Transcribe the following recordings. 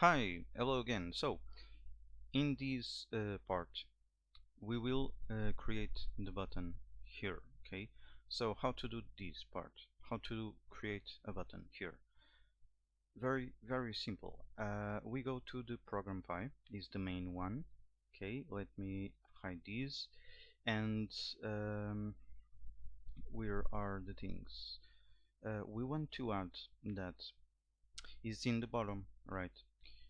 Hi, hello again. So, in this part, we will create the button here, okay? So, how to do this part? How to create a button here? Very simple. We go to the program file, is the main one. Okay, let me hide these. And where are the things? We want to add that is in the bottom, right?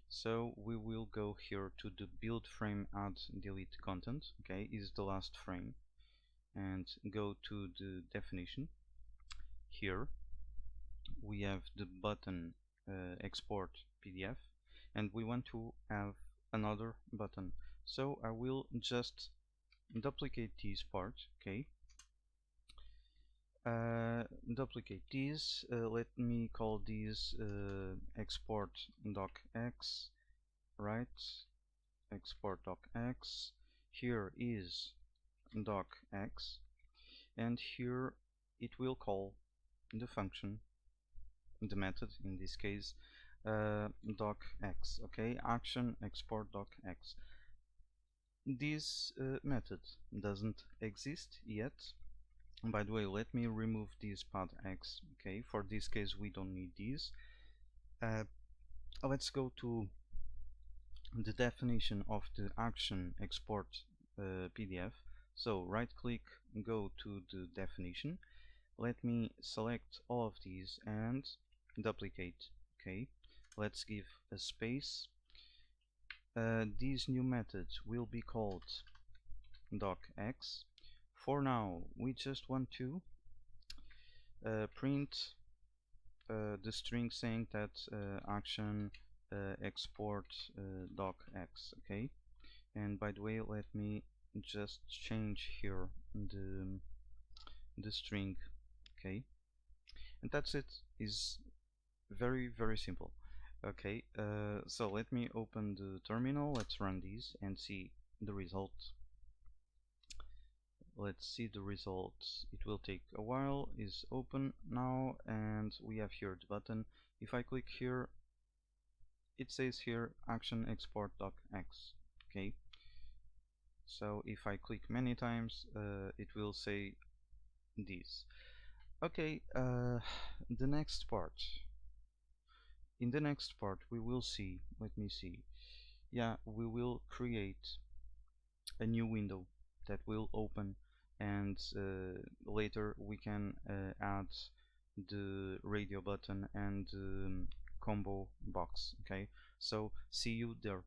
So we will go here to the build frame add delete content, okay, is the last frame, and go to the definition. Here we have the button export PDF, and we want to have another button. So I will just duplicate this part, okay. Duplicate this, let me call this Export Docx, right? Export Docx. Here is docx, and here it will call the function, the method in this case, docx. Okay, action export docx. This method doesn't exist yet. By the way, let me remove this path x. Okay, for this case we don't need this. Let's go to the definition of the action export PDF. So right click, go to the definition. Let me select all of these and duplicate. Okay, let's give a space. These new methods will be called docx. For now we just want to print the string saying that action export docx. Okay, and by the way, let me just change here the string. Okay, and that's it. Is very simple. Okay, so let me open the terminal. Let's run these and see the result. Let's see the results. It will take a while. Is open now, and we have here the button. If I click here, it says here action export docx. Okay, so if I click many times, it will say this. Okay, the next part. In the next part we will see, let me see, yeah, we will create a new window that will open, and later we can add the radio button and combo box. Okay, so see you there.